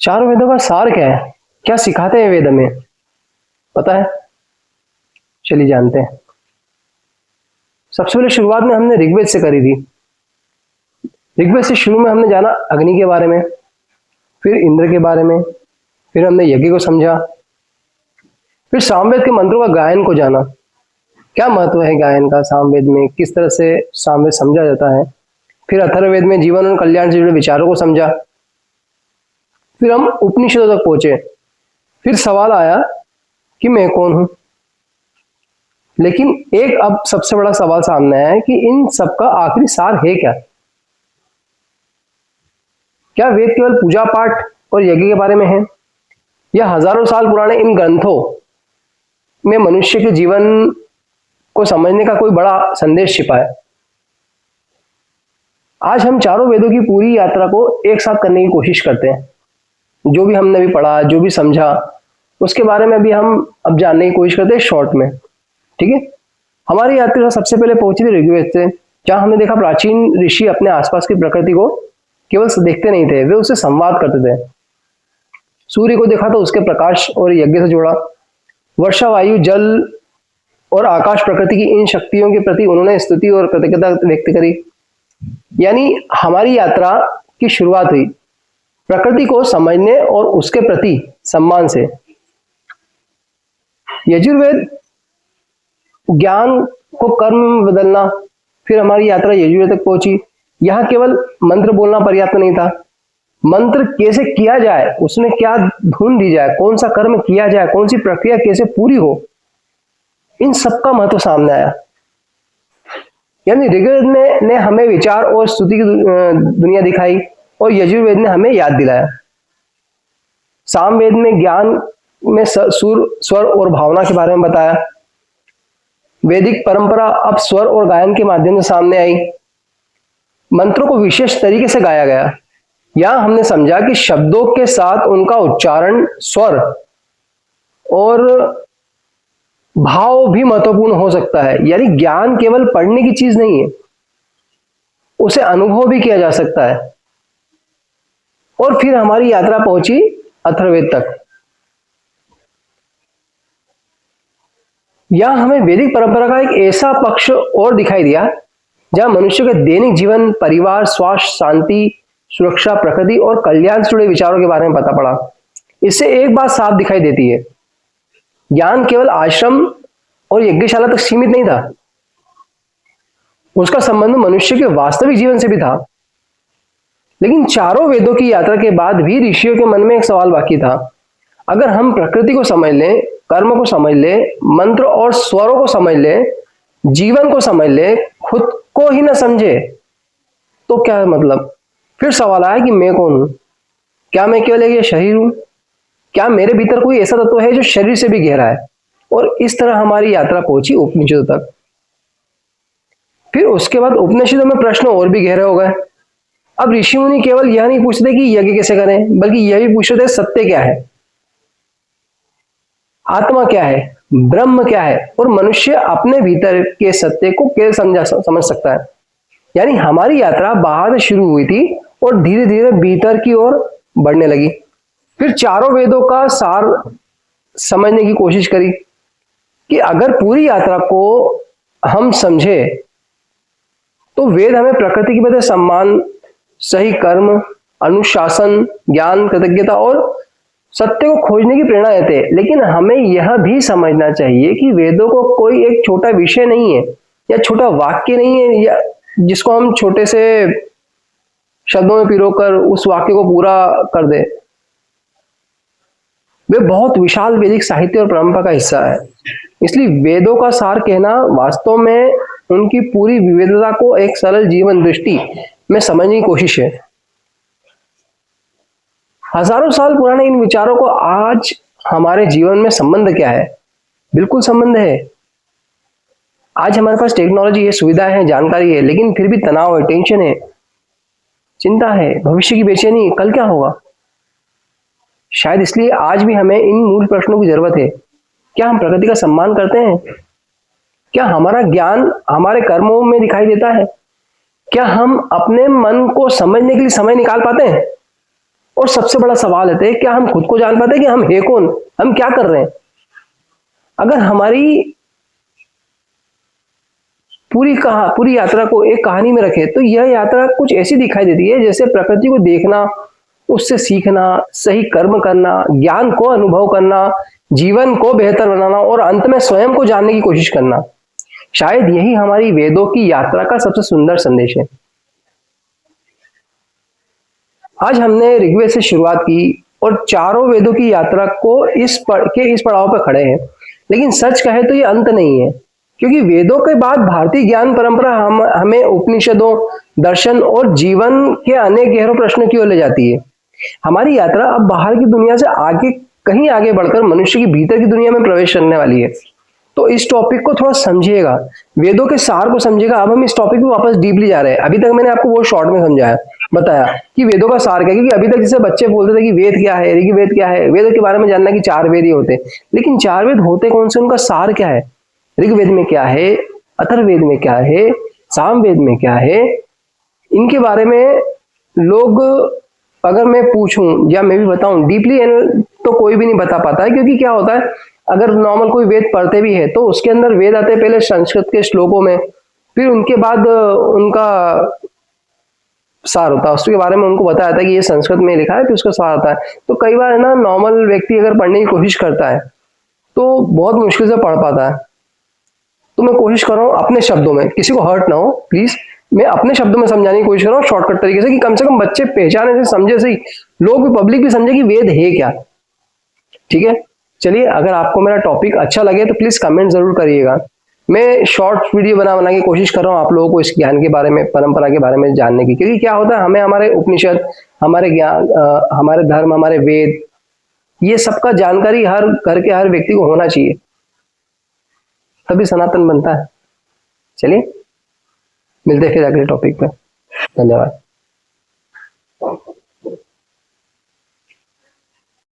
चारों वेदों का सार क्या है? क्या सिखाते हैं वेद हमें, पता है? चलिए जानते हैं। सबसे पहले शुरुआत में हमने ऋग्वेद से करी थी। ऋग्वेद से शुरू में हमने जाना अग्नि के बारे में, फिर इंद्र के बारे में, फिर हमने यज्ञ को समझा, फिर सामवेद के मंत्रों का गायन को जाना। क्या महत्व है गायन का सामवेद में, किस तरह से सामवेद समझा जाता है। फिर अथर्ववेद में जीवन और कल्याण से जुड़े विचारों को समझा। फिर हम उपनिषदों तक पहुंचे। फिर सवाल आया कि मैं कौन हूं। लेकिन एक अब सबसे बड़ा सवाल सामने आया है कि इन सबका आखिरी सार है क्या? क्या वेद केवल पूजा पाठ और यज्ञ के बारे में है, या हजारों साल पुराने इन ग्रंथों में मनुष्य के जीवन को समझने का कोई बड़ा संदेश छिपा है? आज हम चारों वेदों की पूरी यात्रा को एक साथ करने की कोशिश करते हैं। जो भी हमने अभी पढ़ा, जो भी समझा, उसके बारे में भी हम अब जानने की कोशिश करते हैं शॉर्ट में। ठीक है, हमारी यात्रा सबसे पहले पहुंची थी ऋग्वेद से, जहां हमने देखा प्राचीन ऋषि अपने आसपास की प्रकृति को केवल देखते नहीं थे, वे उससे संवाद करते थे। सूर्य को देखा तो उसके प्रकाश और यज्ञ से जोड़ा। वर्षा, वायु, जल और आकाश, प्रकृति की इन शक्तियों के प्रति उन्होंने स्तुति और कृतज्ञता व्यक्त करी। यानी हमारी यात्रा की शुरुआत हुई प्रकृति को समझने और उसके प्रति सम्मान से। यजुर्वेद ज्ञान को कर्म में बदलना। फिर हमारी यात्रा यजुर्वेद तक पहुंची। यहां केवल मंत्र बोलना पर्याप्त नहीं था। मंत्र कैसे किया जाए, उसमें क्या धुन दी जाए, कौन सा कर्म किया जाए, कौन सी प्रक्रिया कैसे पूरी हो, इन सबका महत्व सामने आया। यानी ऋग्वेद ने हमें विचार और स्तुति की दुनिया दिखाई और यजुर्वेद ने हमें याद दिलाया। सामवेद में ज्ञान में सुर, स्वर और भावना के बारे में बताया। वैदिक परंपरा अब स्वर और गायन के माध्यम से सामने आई। मंत्रों को विशेष तरीके से गाया गया। यहां हमने समझा कि शब्दों के साथ उनका उच्चारण, स्वर और भाव भी महत्वपूर्ण हो सकता है। यानी ज्ञान केवल पढ़ने की चीज नहीं है, उसे अनुभव भी किया जा सकता है। और फिर हमारी यात्रा पहुंची अथर्ववेद तक। यहां हमें वैदिक परंपरा का एक ऐसा पक्ष और दिखाई दिया जहां मनुष्य के दैनिक जीवन, परिवार, स्वास्थ्य, शांति, सुरक्षा, प्रकृति और कल्याण से जुड़े विचारों के बारे में पता पड़ा। इससे एक बात साफ दिखाई देती है, ज्ञान केवल आश्रम और यज्ञशाला तक सीमित नहीं था, उसका संबंध मनुष्य के वास्तविक जीवन से भी था। लेकिन चारों वेदों की यात्रा के बाद भी ऋषियों के मन में एक सवाल बाकी था। अगर हम प्रकृति को समझ लें, कर्म को समझ लें, मंत्र और स्वरों को समझ लें, जीवन को समझ लें, खुद को ही ना समझे तो क्या मतलब? फिर सवाल आया कि मैं कौन हूं? क्या मैं केवल एक शरीर हूं? क्या मेरे भीतर कोई ऐसा तत्व है जो शरीर से भी गहरा है? और इस तरह हमारी यात्रा पहुंची उपनिषदों तक। फिर उसके बाद उपनिषदों में प्रश्न और भी गहरे हो गए। अब ऋषि मुनि केवल यह नहीं पूछते कि यज्ञ कैसे करें, बल्कि यह भी पूछते थे सत्य क्या है, आत्मा क्या है, ब्रह्म क्या है, और मनुष्य अपने भीतर के सत्य को कैसे समझ सकता है। यानी हमारी यात्रा बाहर से शुरू हुई थी और धीरे धीरे भीतर की ओर बढ़ने लगी। फिर चारों वेदों का सार समझने की कोशिश करी कि अगर पूरी यात्रा को हम समझे तो वेद हमें प्रकृति के प्रति सम्मान, सही कर्म, अनुशासन, ज्ञान, कृतज्ञता और सत्य को खोजने की प्रेरणा देते हैं। लेकिन हमें यह भी समझना चाहिए कि वेदों को कोई एक छोटा विषय नहीं है या छोटा वाक्य नहीं है, या जिसको हम छोटे से शब्दों में पिरोकर उस वाक्य को पूरा कर दे। वे बहुत विशाल वैदिक साहित्य और परंपरा का हिस्सा है। इसलिए वेदों का सार कहना वास्तव में उनकी पूरी विविधता को एक सरल जीवन दृष्टि में समझने की कोशिश है। हजारों साल पुराने इन विचारों को आज हमारे जीवन में संबंध क्या है? बिल्कुल संबंध है। आज हमारे पास टेक्नोलॉजी है, सुविधाएं हैं, जानकारी है, लेकिन फिर भी तनाव है, टेंशन है, चिंता है, भविष्य की बेचैनी, कल क्या होगा। शायद इसलिए आज भी हमें इन मूल प्रश्नों की जरूरत है। क्या हम प्रकृति का सम्मान करते हैं? क्या हमारा ज्ञान हमारे कर्मों में दिखाई देता है? क्या हम अपने मन को समझने के लिए समय निकाल पाते हैं? और सबसे बड़ा सवाल है क्या हम खुद को जान पाते हैं कि हम है कौन, हम क्या कर रहे हैं? अगर हमारी पूरी यात्रा को एक कहानी में रखे तो यह यात्रा कुछ ऐसी दिखाई देती है जैसे प्रकृति को देखना, उससे सीखना, सही कर्म करना, ज्ञान को अनुभव करना, जीवन को बेहतर बनाना और अंत में स्वयं को जानने की कोशिश करना। शायद यही हमारी वेदों की यात्रा का सबसे सुंदर संदेश है। आज हमने ऋग्वेद से शुरुआत की और चारों वेदों की यात्रा को इस पड़ाव पर खड़े हैं। लेकिन सच कहे तो ये अंत नहीं है, क्योंकि वेदों के बाद भारतीय ज्ञान परंपरा हमें उपनिषदों, दर्शन और जीवन के अनेक गहरे प्रश्नों की ओर ले जाती है। हमारी यात्रा अब बाहर की दुनिया से कहीं आगे बढ़कर मनुष्य की भीतर की दुनिया में प्रवेश करने वाली है। तो इस टॉपिक को थोड़ा समझिएगा, वेदों के सार को समझिएगा। अब हम इस टॉपिक में वापस डीपली जा रहे हैं। अभी तक मैंने आपको वो शॉर्ट में बताया कि वेदों का सार क्या है, क्योंकि अभी तक जैसे बच्चे बोलते थे कि वेद क्या है, ऋग्वेद क्या है, वेदों के बारे में जानना कि 4 वेद ही होते, लेकिन 4 वेद होते कौन से, उनका सार क्या है, ऋग्वेद में क्या है, अथर्ववेद में क्या है, सामवेद में क्या है, इनके बारे में लोग अगर मैं पूछूं या मैं भी बताऊं डीपली तो कोई भी नहीं बता पाता है। क्योंकि क्या होता है, अगर नॉर्मल कोई वेद पढ़ते भी है तो उसके अंदर वेद आते हैं पहले संस्कृत के श्लोकों में, फिर उनके बाद उनका सार होता है, उसके बारे में उनको बताया था कि ये संस्कृत में लिखा है, फिर उसका सार आता है। तो कई बार है ना, नॉर्मल व्यक्ति अगर पढ़ने की कोशिश करता है तो बहुत मुश्किल से पढ़ पाता है। तो मैं कोशिश कर रहा हूँ अपने शब्दों में, किसी को हर्ट ना हो प्लीज, मैं अपने शब्दों में समझाने की कोशिश कर रहा हूँ शॉर्टकट तरीके से, कि कम से कम बच्चे पहचाने से, समझे से, लोग भी, पब्लिक भी समझे कि वेद है क्या। ठीक है, चलिए, अगर आपको मेरा टॉपिक अच्छा लगे तो प्लीज कमेंट जरूर करिएगा। मैं शॉर्ट वीडियो बना के कोशिश कर रहा हूँ आप लोगों को इस ज्ञान के बारे में, परंपरा के बारे में जानने की। क्योंकि क्या होता है, हमें हमारे उपनिषद, हमारे ज्ञान, हमारे धर्म, हमारे वेद, ये सबका जानकारी हर घर के हर व्यक्ति को होना चाहिए, तभी सनातन बनता है। चलिए, मिलते हैं फिर अगले टॉपिक पे। धन्यवाद।